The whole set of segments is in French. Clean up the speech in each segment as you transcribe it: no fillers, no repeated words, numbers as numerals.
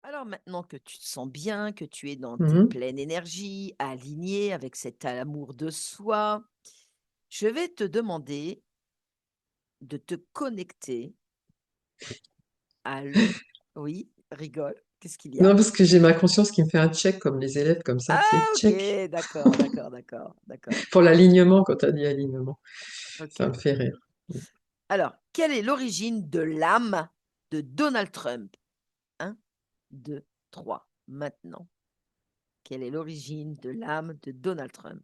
Alors maintenant que tu te sens bien, que tu es dans tes Mhm. pleines énergies, aligné avec cet amour de soi, je vais te demander de te connecter à l oui, rigole, qu'est-ce qu'il y Non, a? parce que j'ai ma conscience qui me fait un check comme les élèves, comme ça, tu sais, Ah OK, check. d'accord, d'accord, d'accord, d'accord. Pour l'alignement, quand tu as dit alignement, ça me OK. fait rire. Alors, quelle est l'origine de l'âme de Donald Trump? 1, 2, 3, maintenant. Quelle est l'origine de l'âme de Donald Trump?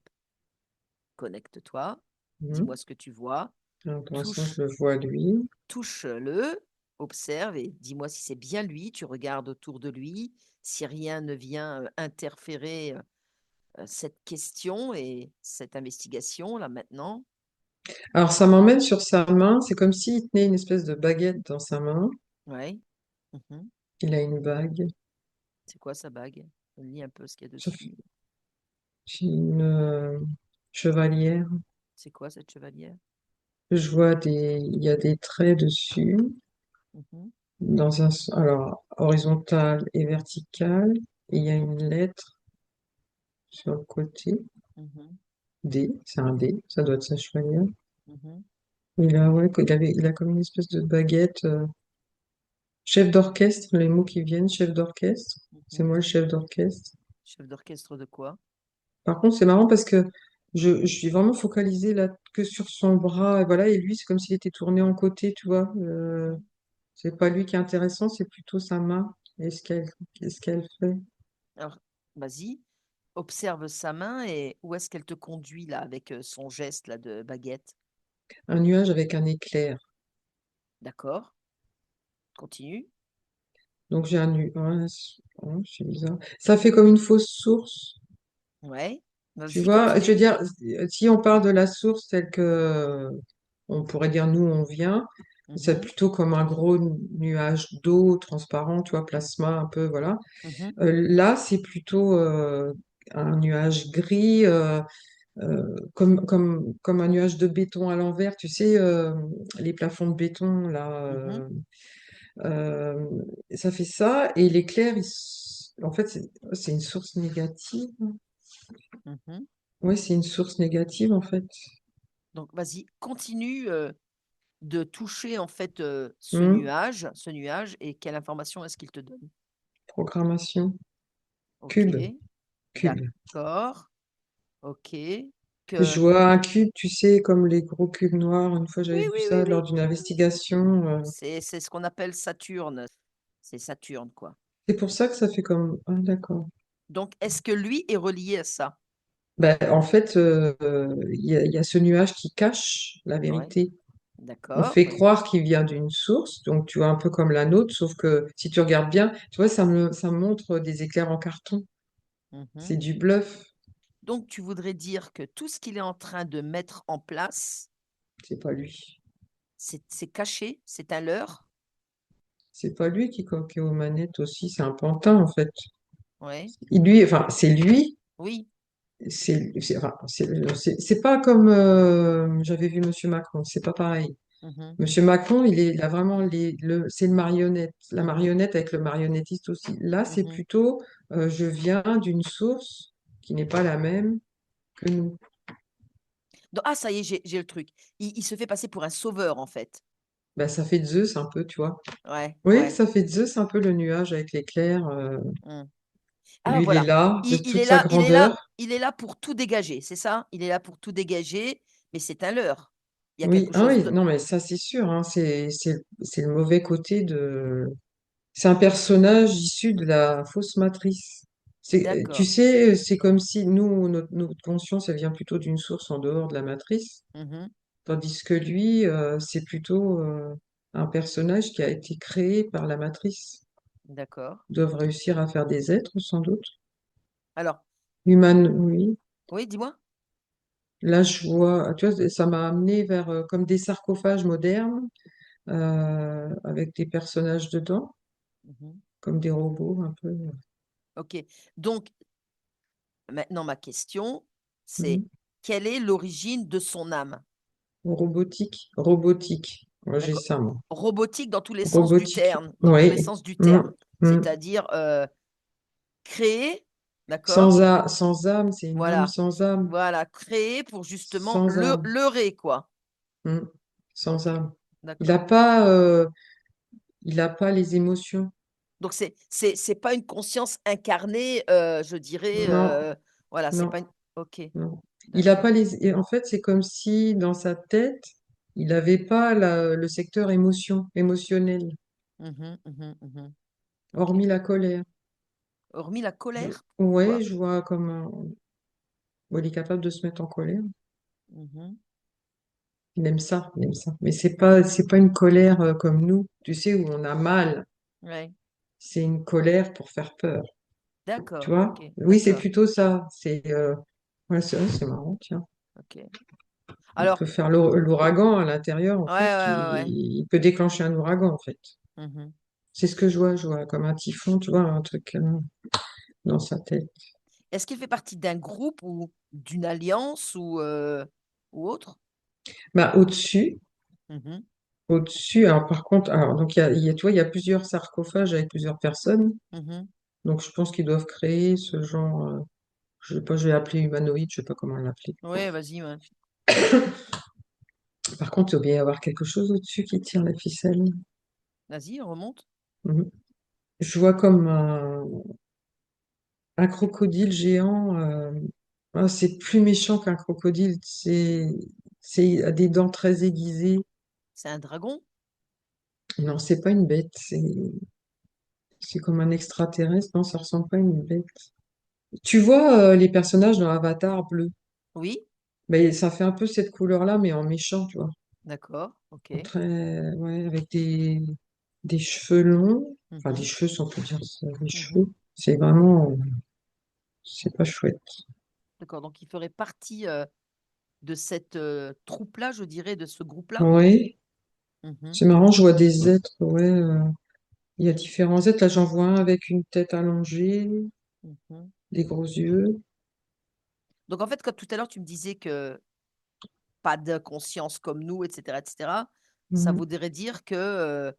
Connecte-toi, Mhm. dis-moi ce que tu vois, Alors, pour l'instant, touche je le vois lui. touche-le, observe et dis-moi si c'est bien lui, tu regardes autour de lui, si rien ne vient, interférer, cette question et cette investigation là maintenant. Alors, ça m'emmène sur sa main. C'est comme s'il tenait une espèce de baguette dans sa main. Ouais. Mmh. Il a une bague. C'est quoi sa bague? Lis un peu ce qu'il y a Ça fait- dessus. J'ai une chevalière. C'est quoi cette chevalière? Je vois il y a des traits dessus, Mmh. alors, horizontal et vertical. Et il y a Mmh. une lettre sur le côté. Mmh. D, c'est un D. Ça doit être sa chevalière. Mmh. Ouais, il a comme une espèce de baguette. Chef d'orchestre, les mots qui viennent, chef d'orchestre. C'est Mmh. moi le chef d'orchestre. Chef d'orchestre de quoi? Par contre, c'est marrant parce que je suis vraiment focalisée là que sur son bras. Et voilà, et lui, c'est comme s'il était tourné en côté, tu vois. Mmh. C'est pas lui qui est intéressant, c'est plutôt sa main et ce qu'elle fait. Alors, vas-y, observe sa main et où est-ce qu'elle te conduit là avec, son geste là de baguette? Un nuage avec un éclair. D'accord, continue. Donc j'ai c'est bizarre. Ça fait comme une fausse source. Ouais, Tu vas-y, vois, je veux continue. dire, si on parle de la source telle que on pourrait dire nous on vient, c'est Mmh. plutôt comme un gros nuage d'eau transparent, tu vois, plasma un peu, voilà. Mmh. Là, c'est plutôt un nuage gris, comme un nuage de béton à l'envers, tu sais, les plafonds de béton, là, Mmh. euh, ça fait ça, et l'éclair, en fait, c'est une source négative. Mmh. Oui, c'est une source négative, en fait. Donc vas-y, continue, de toucher en fait, Hmm. ce nuage et quelle information est-ce qu'il te donne? Programmation. Cube. OK, Cube. d'accord, OK, Je que vois un cube, tu sais, comme les gros cubes noirs. Une fois, oui, j'avais vu oui, oui, ça lors oui. d'une investigation. C'est ce qu'on appelle Saturne. C'est Saturne, quoi. C'est pour ça que ça fait comme... Ah, d'accord. Donc est-ce que lui est relié à ça? Ben, en fait, il y a ce nuage qui cache la Ouais, vérité. On d'accord, fait oui. croire qu'il vient d'une source, donc tu vois, un peu comme la nôtre, sauf que si tu regardes bien, tu vois, ça me montre des éclairs en carton. Mmh. C'est du bluff, Donc tu voudrais dire que tout ce qu'il est en train de mettre en place, c'est pas lui. c'est caché, c'est un leurre? C'est pas lui qui est aux manettes aussi, c'est un pantin en fait. Ouais, Enfin, c'est lui, oui. enfin, c'est pas comme j'avais vu Monsieur Macron, c'est pas pareil. Mmh. Monsieur Macron, il a vraiment c'est une marionnette, la Mmh. marionnette avec le marionnettiste aussi. Là, c'est Mmh. plutôt je viens d'une source qui n'est pas la même que nous. Donc ah ça y est, j'ai le truc. Il se fait passer pour un sauveur, en fait. Ben, ça fait de Zeus un peu, tu vois. Ouais, Oui, ouais. ça fait de Zeus un peu le nuage avec l'éclair. Mmh. Ah Lui, il est voilà, là, de il toute est sa là il est là grandeur. il est là pour tout dégager, c'est ça? Il est là pour tout dégager, mais c'est un leurre. Il y a Oui, quelque ah chose oui, de non, mais ça, c'est sûr, hein, c'est le mauvais côté de. C'est un personnage issu de la fausse matrice. Tu d'accord. sais, c'est comme si nous, notre conscience, elle vient plutôt d'une source en dehors de la matrice, Mmh. tandis que lui, c'est plutôt un personnage qui a été créé par la matrice. D'accord. Ils doivent réussir à faire des êtres, sans doute. Alors Humain, oui. oui, dis-moi? Là, je vois, tu vois, ça m'a amené vers comme des sarcophages modernes avec des personnages dedans, Mmh. comme des robots un peu. OK. Donc maintenant ma question, c'est Mhm. quelle est l'origine de son âme? Robotique. Moi, j'ai D'accord. ça, moi. Robotique dans tous les sens du Robotique. terme, dans tous les Oui. sens du Mm. terme. Mm. c'est-à-dire créer, d'accord? Sans âme, c'est une âme Voilà, sans âme. voilà, créer pour justement Sans âme. leurrer, quoi. Mm. Sans Ok, âme. Il n'a d'accord. pas, il a pas les émotions. Donc c'est pas une conscience incarnée, je dirais, Non, voilà, c'est non, pas une OK, non. Il a d'accord. pas les. Et en fait, c'est comme si dans sa tête, il n'avait pas le secteur émotionnel, Mmh mh, mmh. OK. hormis la colère. Hormis la colère? Ouais, Pourquoi? je vois bon, il est capable de se mettre en colère. Mmh. Il aime ça, il aime ça. Mais c'est pas une colère comme nous, tu sais, où on a mal. Ouais. C'est une colère pour faire peur. Tu D'accord, vois? OK, Oui, c'est d'accord, plutôt ça. Ouais, c'est marrant, tiens. OK. Il Alors peut faire l'ouragan à l'intérieur, en ouais, fait. ouais, ouais, ouais. Il peut déclencher un ouragan, en fait. Mmh. C'est ce que je vois. Je vois comme un typhon, tu vois, un truc dans sa tête. Est-ce qu'il fait partie d'un groupe ou d'une alliance ou autre? Bah, Mmh. alors par contre, alors, donc tu vois, il y a plusieurs sarcophages avec plusieurs personnes. Mmh. Donc je pense qu'ils doivent créer ce genre, je sais pas, je vais l'appeler humanoïde, je sais pas comment l'appeler. Ouais, vas-y, ouais. Par contre, il doit bien y avoir quelque chose au-dessus qui tire la ficelle. Vas-y, remonte. Mhm. Je vois comme un crocodile géant. C'est plus méchant qu'un crocodile. C'est a des dents très aiguisées. C'est un dragon? Non, c'est pas une bête. C'est comme un extraterrestre. Non, ça ressemble pas à une bête. Tu vois les personnages dans Avatar bleu. Oui, Mais ça fait un peu cette couleur-là, mais en méchant, tu vois. d'accord, OK. Ouais, avec des cheveux longs. Enfin, des Mmh. cheveux, si on peut dire ça, des Mmh. cheveux. C'est vraiment, c'est pas chouette. D'accord, donc il ferait partie, de cette, troupe-là, je dirais, de ce groupe-là? Oui, Mmh. c'est marrant, je vois des êtres, ouais. Il y a différents êtres. Là, j'en vois un avec une tête allongée, Mmh. des gros yeux. Donc en fait, comme tout à l'heure, tu me disais que pas de conscience comme nous et cetera, ça Mhm. voudrait dire que,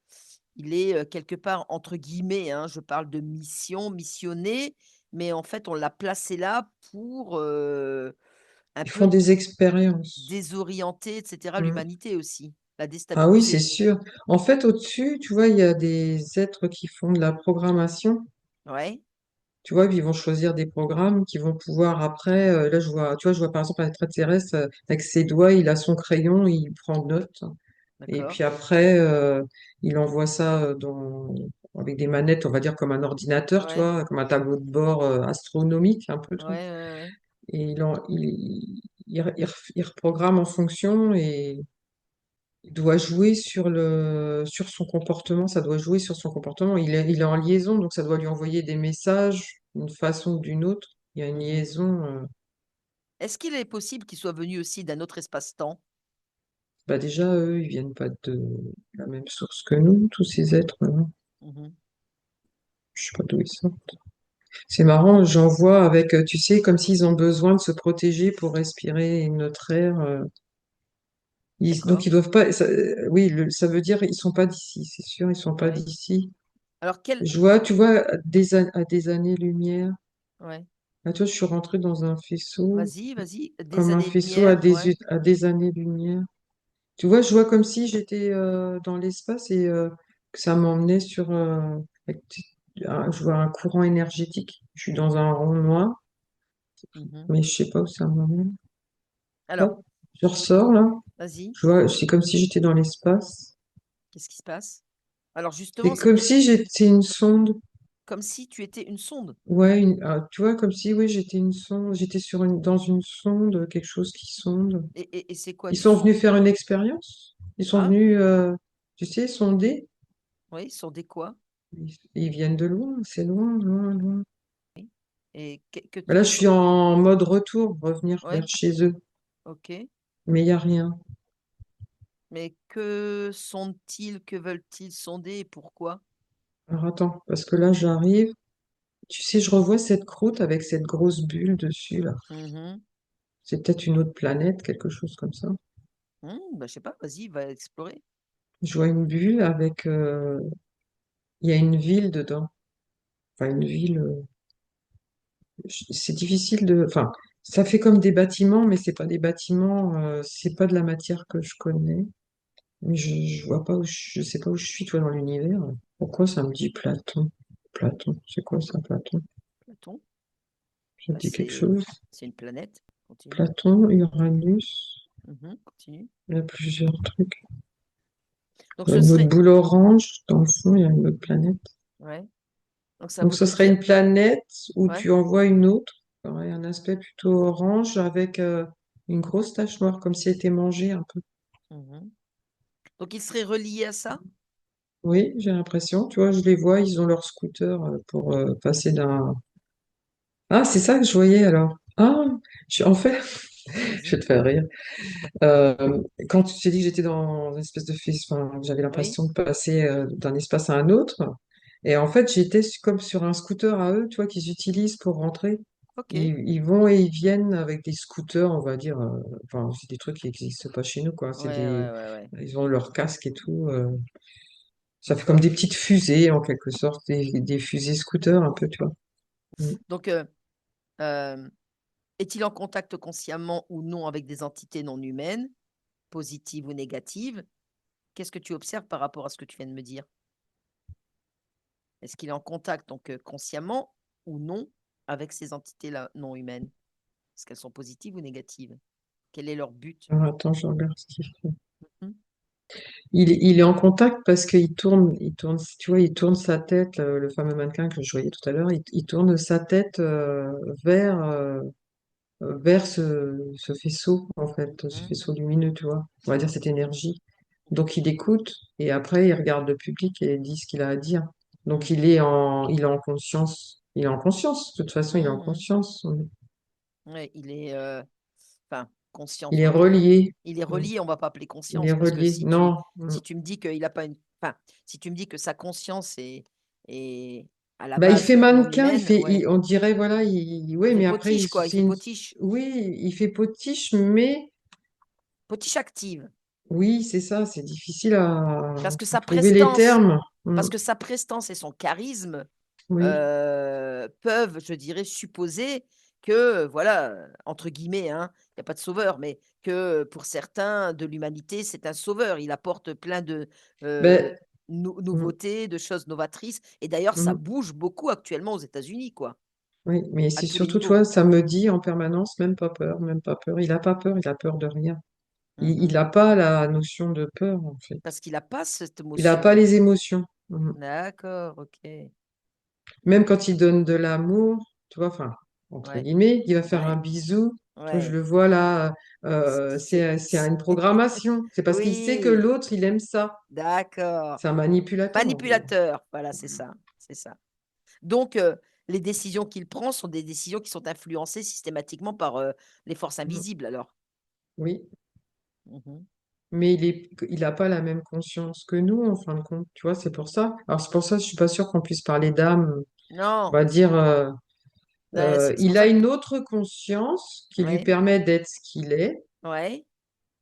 il est, quelque part entre guillemets, hein, je parle de mission, missionné, mais en fait, on l'a placé là pour, un Ils font peu des expériences. désorienter et cetera Mhm. l'humanité aussi, la Ah oui, c'est déstabiliser. sûr. En fait, au-dessus, tu vois, il y a des êtres qui font de la programmation. Ouais, Tu vois, puis ils vont choisir des programmes qui vont pouvoir après. Là, tu vois, je vois par exemple un extraterrestre avec ses doigts, il a son crayon, il prend note. Et d'accord. puis après, il envoie ça avec des manettes, on va dire comme un ordinateur, tu Ouais, vois, comme un tableau de bord astronomique, un peu le ouais, truc. ouais, ouais. Et il reprogramme en fonction et il doit jouer sur son comportement, ça doit jouer sur son comportement. Il est en liaison, donc ça doit lui envoyer des messages d'une façon ou d'une autre. Il y a une Mmh. liaison. Est-ce qu'il est possible qu'il soit venu aussi d'un autre espace-temps? Bah déjà, eux, ils viennent pas de la même source que nous, tous ces êtres. Hein. Mmh. Je sais pas d'où ils sont. C'est marrant, j'en vois avec, tu sais, comme s'ils ont besoin de se protéger pour respirer notre air. Donc D'accord, ils doivent pas. Oui, ça veut dire ils sont pas d'ici, c'est sûr, ils sont pas ouais. d'ici. Alors quel Je vois, tu vois, à des années-lumière. ouais, Là, tu vois, je suis rentrée dans un faisceau, vas-y, vas-y, des comme un faisceau années-lumière, ouais. à des années-lumière. Tu vois, je vois comme si j'étais dans l'espace et que ça m'emmenait je vois un courant énergétique. Je suis dans un rond noir, Mmh. mais je sais pas où ça m'emmène. Alors, Hop, je ressors là. vas-y, Je vois, c'est comme si j'étais dans l'espace. qu'est-ce qui se passe? Alors justement, C'est comme si j'étais une sonde. comme si tu étais une sonde Ouais, tu vois, comme si oui, j'étais une sonde. J'étais dans une sonde, quelque chose qui sonde. et c'est quoi Ils du sont son? venus faire une expérience. Ils sont Ah, venus, tu sais, sonder. oui, sondés quoi? Ils viennent de loin, c'est loin, loin, loin. Oui, et Là, que je suis sont en mode retour, revenir vers ouais, chez eux. OK, Mais il n'y a rien. mais que sondent-ils? Que veulent-ils sonder et pourquoi? Alors attends, parce que là, j'arrive. Tu sais, je revois cette croûte avec cette grosse bulle dessus, là. Mmh. C'est peut-être une autre planète, quelque chose comme ça. Bah, je sais pas, vas-y, va explorer. Je vois une bulle avec. Il y a une ville dedans. enfin, une ville, c'est difficile de, enfin, ça fait comme des bâtiments, mais c'est pas des bâtiments, c'est pas de la matière que je connais. Mais je vois pas où je sais pas où je suis, toi, dans l'univers. Pourquoi ça me dit Platon? Platon, c'est quoi ça, Platon? Platon, Ça te bah, dit quelque chose? c'est une planète. Continue. Platon, Uranus, Mhm, continue. il y a plusieurs trucs. Donc Il y a ce une autre serait, boule orange, dans le fond, il y a une autre planète. ouais. Donc ça Donc, ce voudrait serait dire, une planète où ouais. tu envoies une autre, pareil, un aspect plutôt orange avec une grosse tache noire, comme si elle était mangée un peu. Mhm. Donc il serait relié à ça? Oui, j'ai l'impression. Tu vois, je les vois, ils ont leur scooter pour passer d'un. Ah, c'est ça que je voyais alors. Ah, en fait, je Vas-y. vais te faire rire. Euh, Quand tu t'es dit que j'étais dans une espèce de enfin, que j'avais Oui. l'impression de passer d'un espace à un autre, et en fait, j'étais comme sur un scooter à eux, tu vois, qu'ils utilisent pour rentrer. Ok. Ils vont et ils viennent avec des scooters, on va dire. Enfin, c'est des trucs qui n'existent pas chez nous, quoi. Ouais. Ils ont leur casque et tout. Ça fait comme D'accord. des petites fusées, en quelque sorte, des fusées scooters, un peu, tu vois. Mm. Donc euh, est-il en contact consciemment ou non avec des entités non humaines, positives ou négatives? Qu'est-ce que tu observes par rapport à ce que tu viens de me dire? Est-ce qu'il est en contact donc consciemment ou non avec ces entités-là non humaines? Est-ce qu'elles sont positives ou négatives? Quel est leur but? Alors, attends, je regarde ce qu'il fait. Mhm. Il est en contact parce qu'il tourne, tu vois, il tourne sa tête, le fameux mannequin que je voyais tout à l'heure, il tourne sa tête vers, vers ce faisceau, en fait, ce Mhm. faisceau lumineux, tu vois. On va dire cette énergie. Donc il écoute et après il regarde le public et il dit ce qu'il a à dire. Donc Mhm. il est en conscience. Il est en conscience. De toute façon, il est en Mhm. conscience. Ouais, il est enfin Il conscience, est relié. il est Mm. relié, on va pas appeler Il est conscience parce que relié. Non. Mm. si tu me dis qu'il a pas une enfin si tu me dis que sa conscience est à la Bah, il fait base non mannequin, humaine, ouais, on dirait, voilà, il oui, fait mais après, potiche quoi, il fait potiche. oui, il fait potiche, mais Potiche active oui, c'est ça, c'est difficile à parce que sa trouver les prestance termes. Mm. parce que sa prestance et son charisme Oui, peuvent, je dirais, supposer que, voilà, entre guillemets, hein, il y a pas de sauveur, mais que pour certains de l'humanité, c'est un sauveur. Il apporte plein de, heu, ben, mm, nouveautés, de choses novatrices et d'ailleurs ça mm. bouge beaucoup actuellement aux États-Unis, quoi, Oui, mais à c'est tous les surtout, tu niveaux. vois, ça me dit en permanence, même pas peur, même pas peur. Il a pas peur, il a peur de rien. Il Mmh. n'a pas la notion de peur, en fait. Parce qu'il a pas cette Il n'a pas émotion. les émotions. Mm. D'accord, OK. Même quand il donne de l'amour, tu vois, enfin, entre Ouais, guillemets, il va faire un ouais, bisou. Tu vois, je ouais. le vois là, c'est C'est une programmation. C'est parce qu'il sait que oui, l'autre, il aime ça. d'accord. C'est un manipulateur, en gros. Manipulateur, voilà, c'est ça, c'est ça. Donc, les décisions qu'il prend sont des décisions qui sont influencées systématiquement par, les forces Mm. invisibles alors? Oui, Mmh. mais il n'a pas la même conscience que nous, en fin de compte. Tu vois, c'est pour ça. Alors, c'est pour ça que je suis pas sûre qu'on puisse parler d'âme. On Non, va dire, c'est pour il a ça que une autre conscience qui lui ouais, permet d'être ce qu'il est, ouais.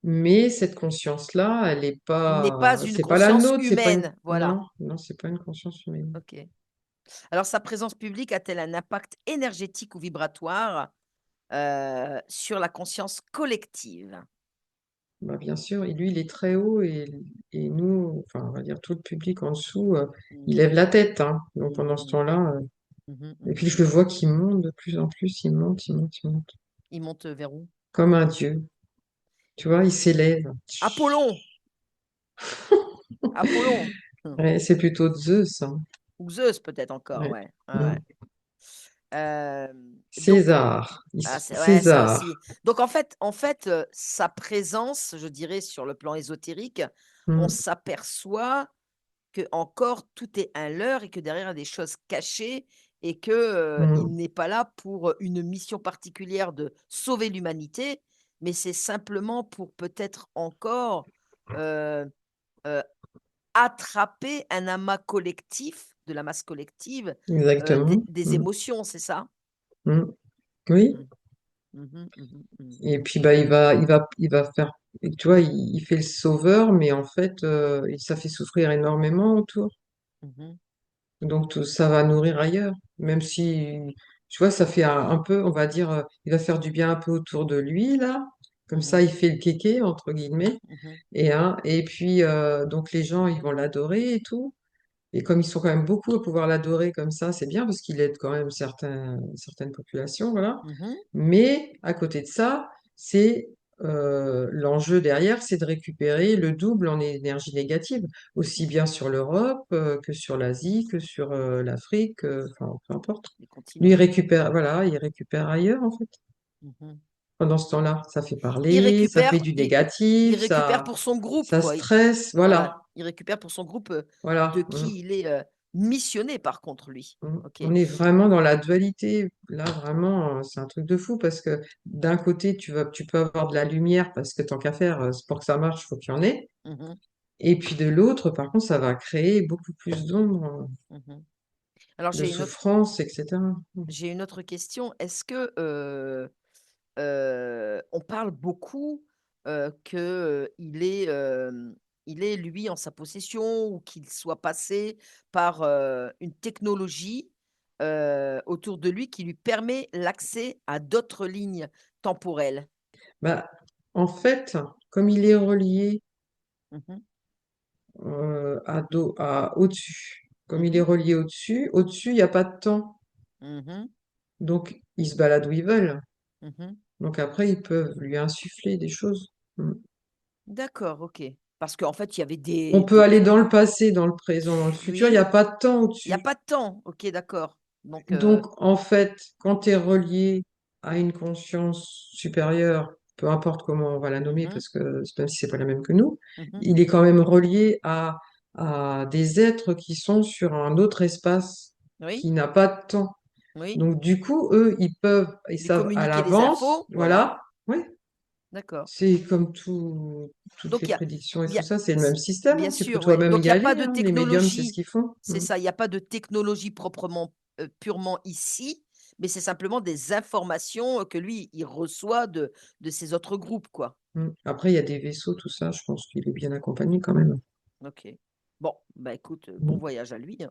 mais cette conscience-là, elle est N'est pas, pas une c'est pas la conscience nôtre, c'est pas une, humaine, voilà, non, non, c'est pas une conscience humaine. OK. Alors sa présence publique a-t-elle un impact énergétique ou vibratoire, sur la conscience collective? Bah, bien sûr, et lui, il est très haut et nous, enfin, on va dire tout le public en dessous, il Mmh. lève la tête, hein. Donc Mmh pendant ce mh. temps-là, Mmh et mh. puis je le vois qui monte de plus en plus, il monte, il monte, il monte, Il monte vers où? comme un dieu. Tu vois, il s'élève. Apollon! Apollon! Mmh. Ouais, c'est plutôt Zeus, hein. Ou Zeus peut-être encore, Ouais. ouais, ouais, Mm. ouais. Donc César, ah c'est ouais, ça César. aussi. Donc en fait, sa présence, je dirais sur le plan ésotérique, on Mm, s'aperçoit que encore tout est un leurre et que derrière il y a des choses cachées et que, il mm. n'est pas là pour, une mission particulière de sauver l'humanité, mais c'est simplement pour peut-être encore, heu heu, attraper un amas collectif, de la masse collective, Exactement. des Mm, émotions, c'est ça? mm. Oui. Mmh. Mmh mh. Mmh mh. Et puis bah il va faire. Et tu vois, il fait le sauveur, mais en fait, ça fait souffrir énormément autour. Mmh. Donc tout ça va nourrir ailleurs. Même si, tu vois, ça fait un peu, on va dire, il va faire du bien un peu autour de lui, là. Comme ça, Mhm, il fait le kéké, entre guillemets. mhm, Et puis, donc les gens, ils vont l'adorer et tout. Et comme ils sont quand même beaucoup à pouvoir l'adorer comme ça, c'est bien parce qu'il aide quand même certaines populations, voilà. mhm, Mais à côté de ça, c'est l'enjeu derrière, c'est de récupérer le double en énergie négative, aussi bien sur l'Europe que sur l'Asie, que sur l'Afrique, enfin peu importe. les Lui, il continents. récupère, voilà, il récupère ailleurs en fait. Mhm. Pendant ce temps-là, ça fait Il parler, ça fait récupère, du il négatif, récupère pour son groupe, ça quoi. stresse, Voilà, voilà, il récupère pour son groupe de voilà. qui il est missionné, par contre, lui. Ok. On est vraiment dans la dualité. Là, vraiment, c'est un truc de fou parce que d'un côté, tu peux avoir de la lumière parce que tant qu'à faire, c'est pour que ça marche, il faut qu'il y en ait. Mhm, Et puis de l'autre, par contre, ça va créer beaucoup plus d'ombre, mhm. Alors, de souffrance, etc. j'ai une autre question. Est-ce que on parle beaucoup que il est, lui, en sa possession ou qu'il soit passé par une technologie autour de lui qui lui permet l'accès à d'autres lignes temporelles. Bah, en fait, comme il est relié Mhm, à au-dessus, comme il est mhm, relié au-dessus, il n'y a pas de temps. mhm, Donc, ils se baladent où ils veulent. mhm. Donc après, ils peuvent lui insuffler des choses. Mm. D'accord, ok. Parce qu'en fait, il y avait On peut aller dans le passé, dans le présent, dans le futur, il n'y a oui, pas de temps il n'y a au-dessus. pas de temps. Ok, d'accord. Donc, Donc, en fait, quand tu es relié à une conscience supérieure, peu importe comment on va la nommer, mhm, parce que même si c'est pas la même que nous, mhm. il est quand même relié à des êtres qui sont sur un autre espace Oui, qui n'a pas de temps. oui. Donc, du coup, eux, ils Lui savent à communiquer les l'avance, infos, voilà. voilà. Oui, D'accord. c'est comme toutes les Donc prédictions et il y tout a ça, c'est le même système, bien hein. Tu peux sûr, ouais. toi-même Donc il y y a pas aller, de hein. Les médiums, c'est ce technologie, qu'ils font. c'est ça, il y a pas de technologie proprement, purement ici, mais c'est simplement des informations, que lui, il reçoit de ces autres groupes, quoi. Après, il y a des vaisseaux, tout ça, je pense qu'il est bien accompagné quand même. OK. Bon, bah, écoute, bon Mm. voyage à lui, hein,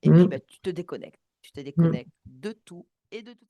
et puis, Mm. bah, tu te déconnectes. Tu te Mm. déconnectes de tout et de tout.